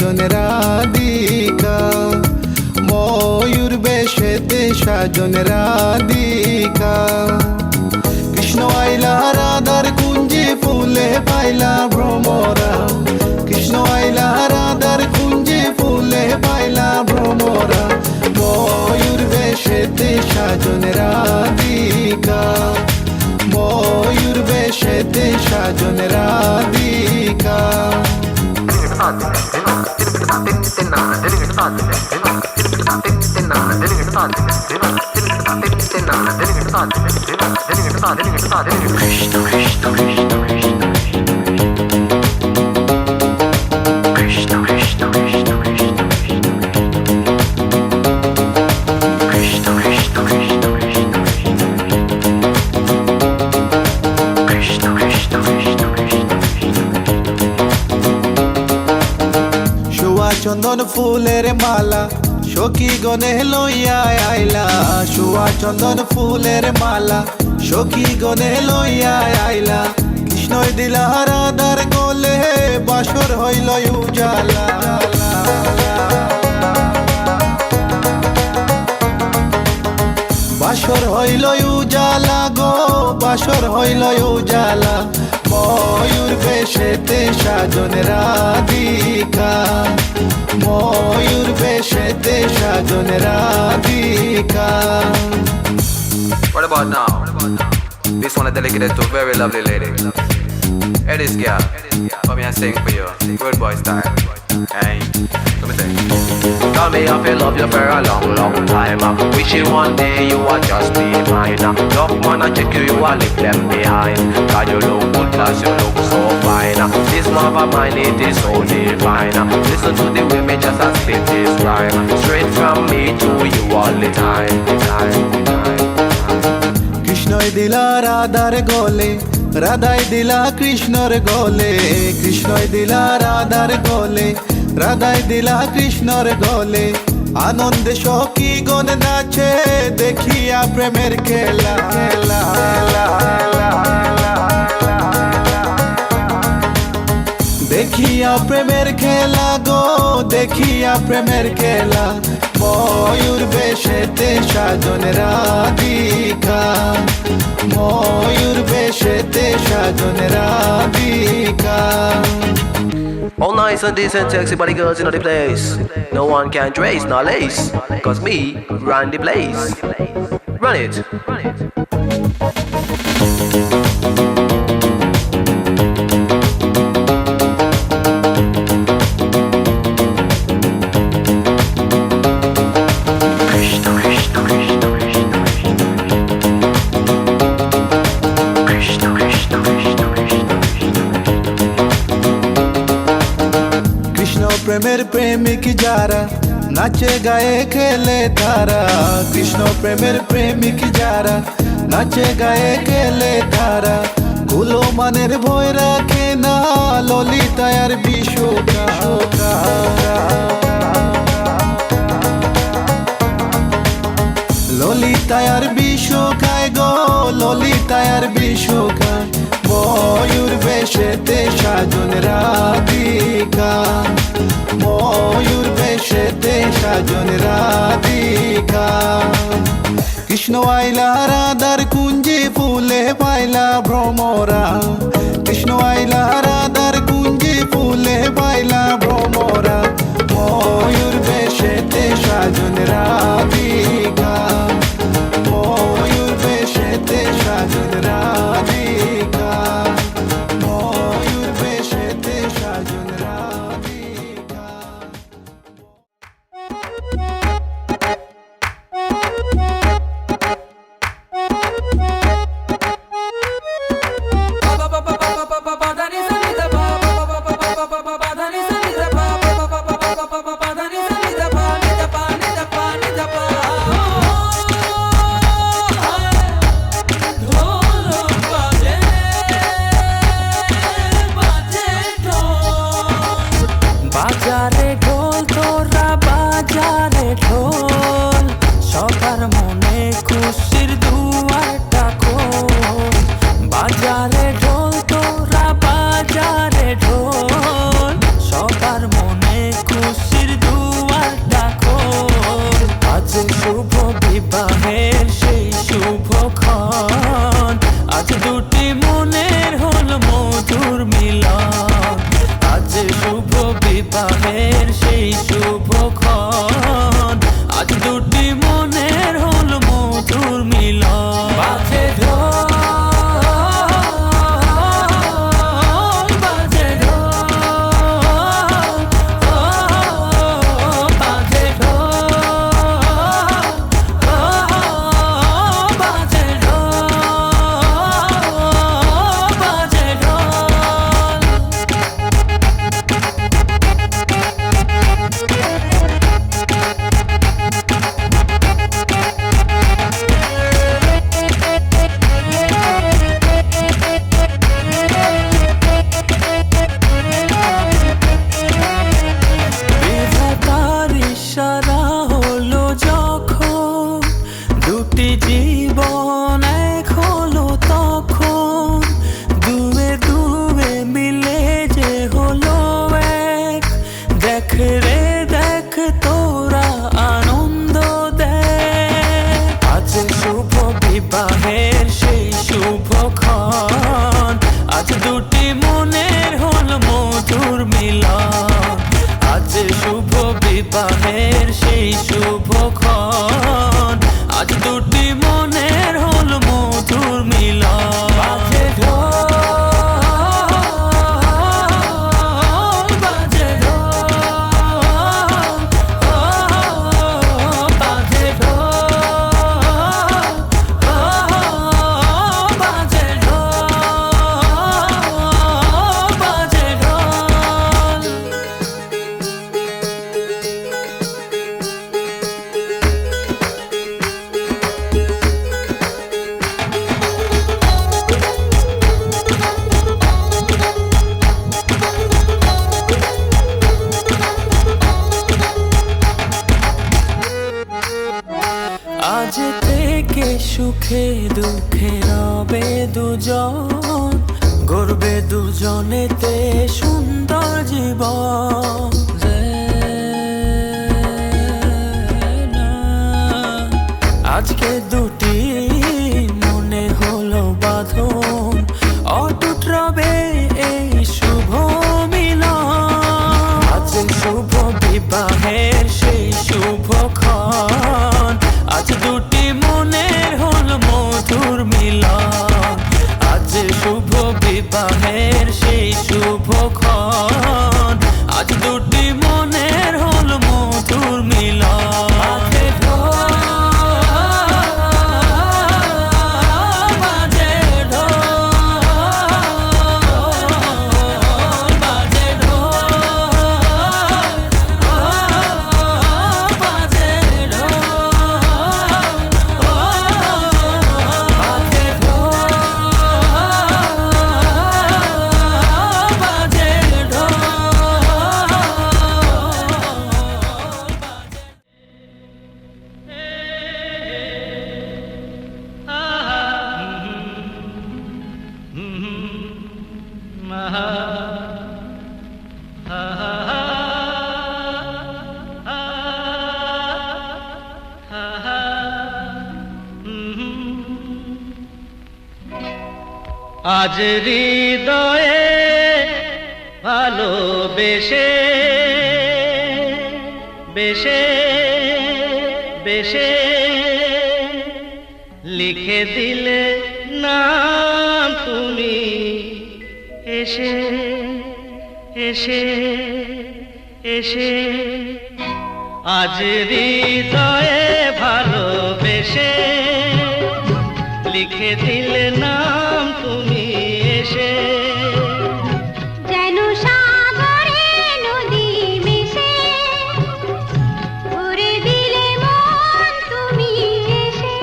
সাজন রাধিকা ময়ূর বেশেতে সাজন রাধিকা কৃষ্ণ আইলা রাধার কুঞ্জে ফুলে পাইলা ভ্রমরা কৃষ্ণ আইলা রাধার কুঞ্জে ফুলে পাইলা ভ্রমরা ময়ূর বেশেতে সাজন রাধিকা ময়ূর বেশেতে সাজন রাধিকা চন্দন ফুলের মালা সখী গনে লইয়া আইলা শুয়া চন্দন ফুলের মালা সখী গনে লইয়া আইলা কৃষ্ণই দিলা রাধার গলে বাসর হইল উজালা বাসর হইল উজালা গো বাসর হইল উজালা ময়ূর বেশেতে সাজন রাধিকা ময়ূর বেশেতে সাজন Radhika What about now? This one is dedicated to a very lovely lady. Hey this girl, come here and sing for you. Good boy style. Hey, let me sing. Tell me if you love you for a long, long time. Wishing one day you would just be mine. Love man, I check you, you are leave them behind. God, you look good, cause you look so fine. This love of mine, it is so divine. Listen to the way me just a spit this rhyme. Straight from me to you all the time. কৃষ্ণই দিলা রাধার গলে রাধাই দিলা কৃষ্ণর গলে কৃষ্ণই দিলা রাধার গলে রাধাই দিলা কৃষ্ণর গলে আনন্দে সখী গণ নাচে দেখিয়া প্রেমের খেলা দেখিয়া প্রেমের খেলা গো দেখিয়া প্রেমের খেলা ময়ূর বেশেতে সাজন রাধিকা ময়ূর বেশেতে সাজন Radhika All nice and decent, sexy body girls in the place. No one can trace nor lace, cause me run the place. Run it. প্রেমের প্রেমিক যারা নাচে গায়ে খেলে তারা কৃষ্ণ প্রেমের প্রেমিক যারা নাচে গায়ে খেলে তারা কুলো মানের ভয় রাখে না ললিতায়ার বিশুকা ললিতায়ার বিশুকায় গো ললিতায়ার বিশুকায় ময়ূর বেশেতে সাজন রাধিকা ময়ূর বেশেতে সাজন রাধিকা কৃষ্ণ আইলা রাধার কুঞ্জে ফুলে পাইলা ভ্রমরা কৃষ্ণ আইলা রাধার কুঞ্জে ফুলে পাইলা ভ্রমরা ময়ূর বেশেতে সাজন রাধিকা ময়ূর বেশেতে সাজন রাধিকা ময়ূর বেশেতে সাজন রাধিকা বাজারে ঢোল তোরা বাজারে ঢোল সবার মনে খুশির দুয়ারটা খোল বাজারে ঢোল তোরা বাজারে ঢোল সবার মনে খুশির শুভক্ষণ, আজ দুটি মনের হল মধুর মিলন। আজ শুভ বিবাহের সেই শুভক্ষণ, আজ দুটি মনের হল মধুর মিলন। বাজে ঢোল, বাজে ঢোল, বাজে ঢোল, বাজে ঢোল, বাজে ঢোল। বিধাতার ইশারা হলো যখন, দুটি জীবন এক হলো তখন, দুয়ে দুয়ে মিলে যে হলো এক। দেখ রে দেখ তোরা আনন্দ দেখ, আজ শুভ বিবাহের সেই শুভক্ষণ, আজ দুটি মনের হল মধুর মিলন। আজ শুভ বিবাহের সেই শুভক্ষণ, আজ দুটি মনের হল মধুর মিলন। বাজে ঢোল, বাজে ঢোল, বাজে ঢোল, বাজে ঢোল, বাজে ঢোল। আজ থেকে সুখে দুঃখে রবে দুজন, গড়বে দুজনেতে সুন্দর জীবন। আজকে দুটি মনে হলো বাঁধন, অটুট রবে এই শুভ মিলন। আজ শুভ বিবাহের সেই শুভক্ষণ, আজ দুটি মনের হল মধুর মিলন। আজ শুভ বিবাহের সেই শুভক্ষণ, আজ দুটি মনের হল মধুর মিলন। বাজে ঢোল, বাজে ঢোল, বাজে ঢোল, বাজে আজ হৃদয়ে ভালোবেসে বেশে বেশে লিখে দিলে নাম তুমি এসে এসে এসে। আজ হৃদয়ে ভালোবেসে লিখে দিলে নাম তুমি এসে। যেন সাগরে নদী মিশে ভরে দিলে মন তুমি এসে।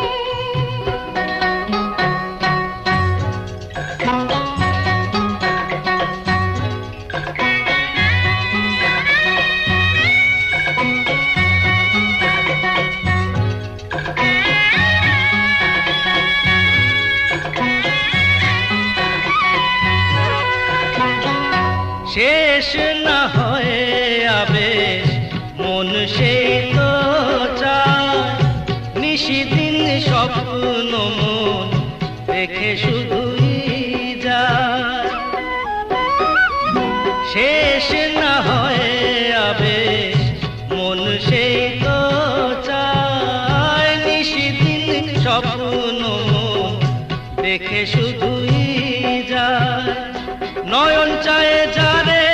শেষ না হয়ে আবেশ মন সেই তো চায়, নিশিদিন স্বপ্ন নয়ন চায়ে যারে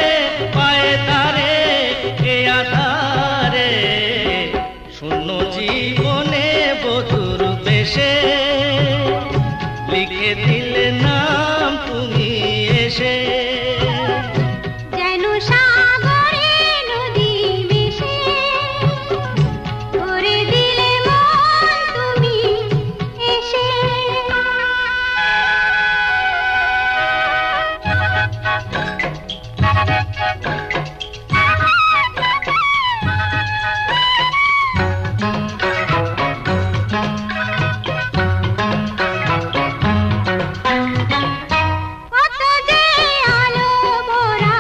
পায়ে তারে এ আধারে শূন্য জীবনে বধুর বেশে লিখে দিলে নাম তুমি এসে যেন সাগরে নদী মিশে করে দিলে মন তুমি এসে কত যে আলো ভরা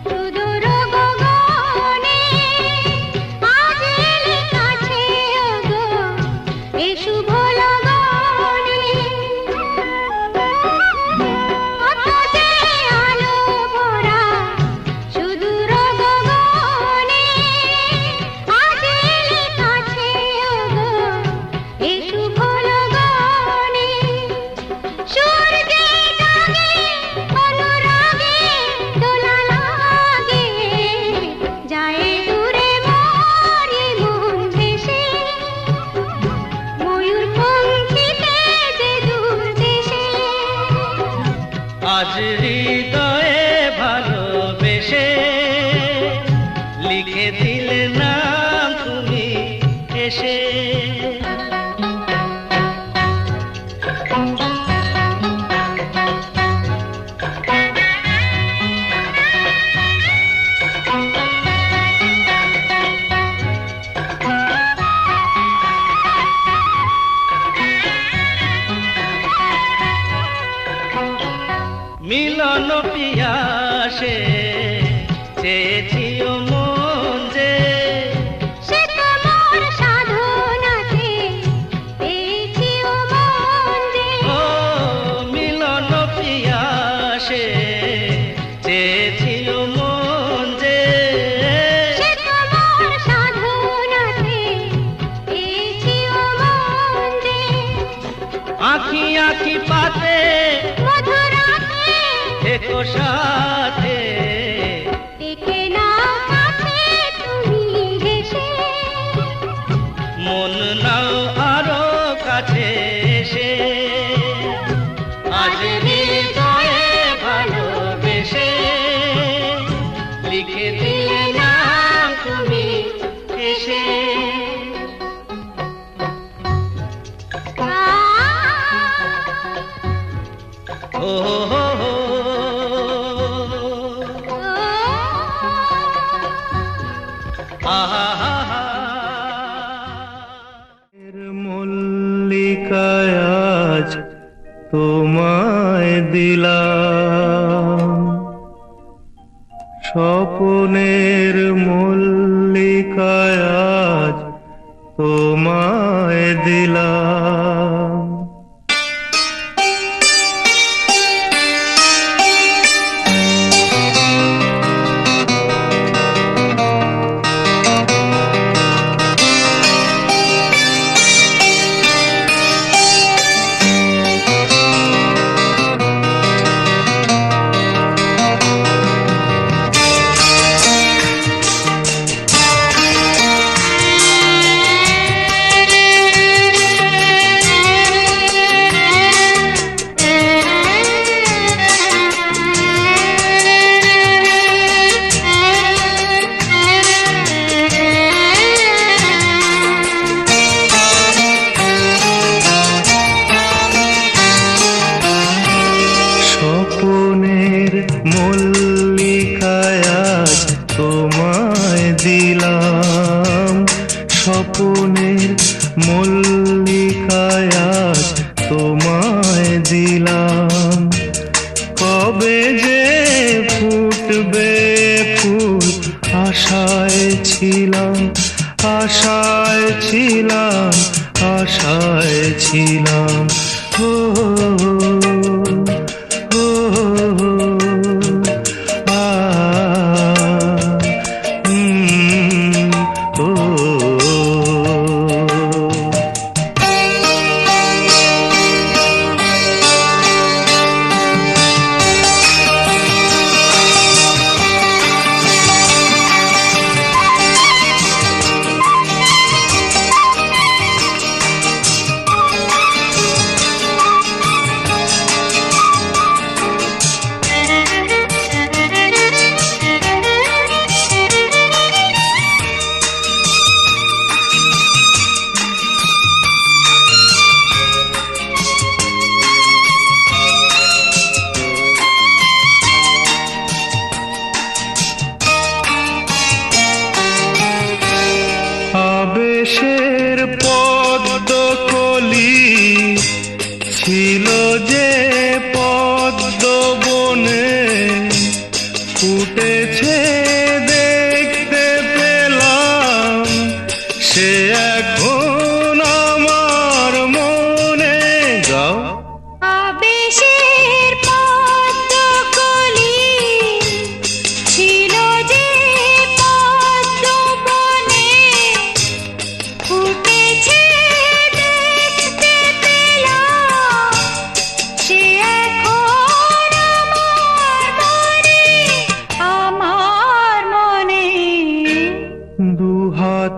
সুদূর গগনে আজ এলে কাছে ওগো এ শুভ লগনে কত যে আলো ভরা সুদূর গগনে আজ এলে কাছে ওগো এ শুভ লগনে সূর্যে জাগে অনুরাগে দোলা লাগে যায় দূরে মরি মন ভেসে ময়ূর পঙ্খিতে যে দূর দেশে আজ হৃদয়ে ভালোবেসে লিখে দিলে নাম তুমি এসে মিলন পিয়াসে চেয়েছিও মন যে সে তোমার সাধনাতে পেয়েছি ও মন যে ও মিলন পিয়াসে চেয়েছিও মন যে সে তোমার সাধনাতে পেয়েছি ও মন যে আঁখি আঁখি পাতে মধুরাতে থেকো সাথে দেখে নাও কাছে তুমি হেসে মন নাও আরো কাছে এসে আজ হৃদয়ে ভালোবেসে লিখে দিলে নাম তুমি এসে ও হো হো আহা হা হা মল্লিকায় আজ তোমায় দিলাম স্বপনের মল্লিকায় আজ তোমায় দিলাম স্বপনের মল্লিকায় আজ তোমায় দিলাম স্বপনের মল্লিকায় আজ তোমায় দিলাম কবে যে ফুটবে ফুল আশায় ছিলাম আশায় ছিলাম আশায় ছিলাম ও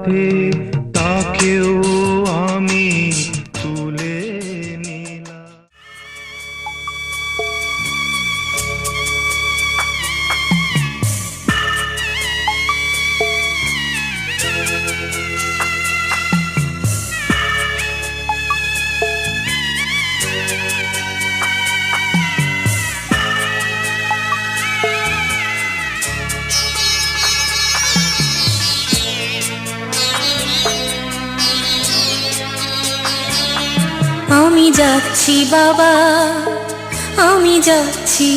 কাঁধে তাকেও আমি তুলে নিলাম। আমি যাচ্ছি বাবা, আমি যাচ্ছি,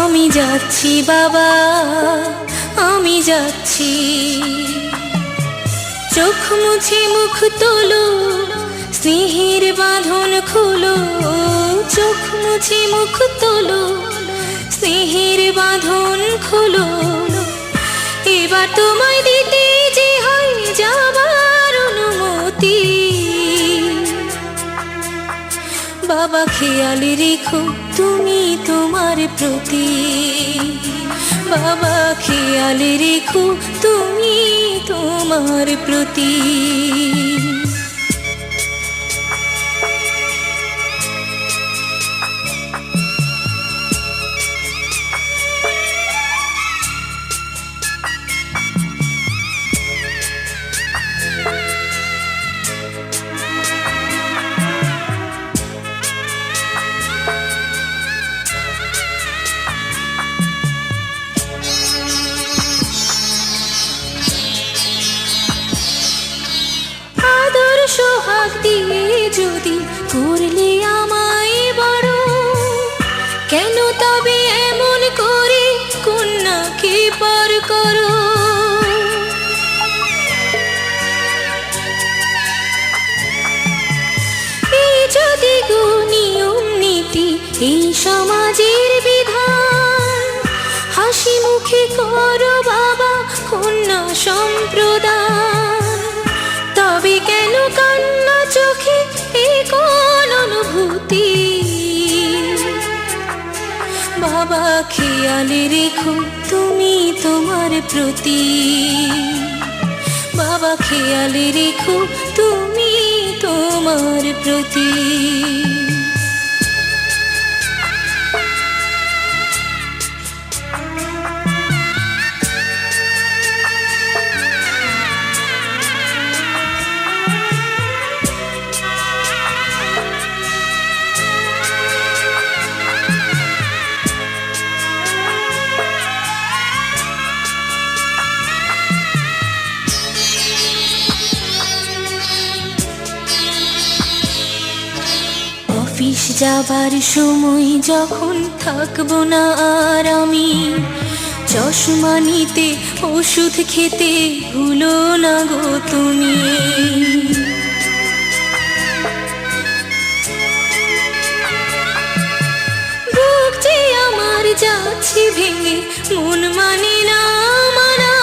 আমি যাচ্ছি বাবা, আমি যাচ্ছি। চোখ মুছে মুখ তোলো, স্নেহের বাঁধন খোলো। চোখ মুছে মুখ তোলো, স্নেহের বাঁধন খোলো। এবার তোমায় দিতে যে হয় যাবার অনুমতি। বাবা খেয়াল রেখো তুমি তোমার প্রতি। বাবা খেয়াল রেখো তুমি তোমার প্রতি। সোহাগ দিয়ে যদি করলে আমায় বড়, কেন তবে এমন করে কন্যাকে পর করো? এই যদি গো নিয়ম নীতি, এই সমাজের বিধান, হাসি মুখে করো বাবা কন্যা সম্প্রদান। তবে কেন কান্না চোখে এ কোন অনুভূতি? বাবা খেয়াল রেখো তুমি তোমার প্রতি। বাবা খেয়াল রেখো তুমি তোমার প্রতি। অফিস যাবার সময় যখন থাকবো না আর আমি, চশমা নিতে ওষুধ খেতে ভুলো না গো তুমি। বুক যে আমার যাচ্ছে ভেঙে, মন মানে না মানা।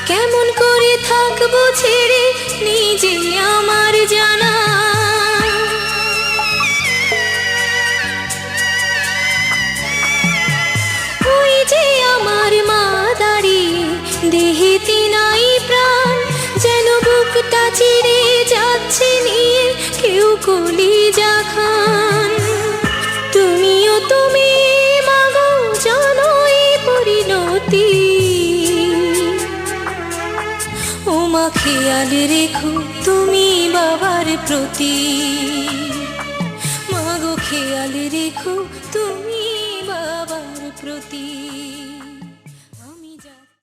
কেমন করে থাকবো ছেড়ে নিজে আমার জানা। আমার মা দাঁড়িয়ে দেহেতে নাই প্রাণ, যেন বুকটা চিরে যাচ্ছে নিয়ে কেউ কলিজা খান। তুমিও তুমি মাগো জানো এই পরিণতি। ও মা খেয়াল রেখো তুমি বাবার প্রতি।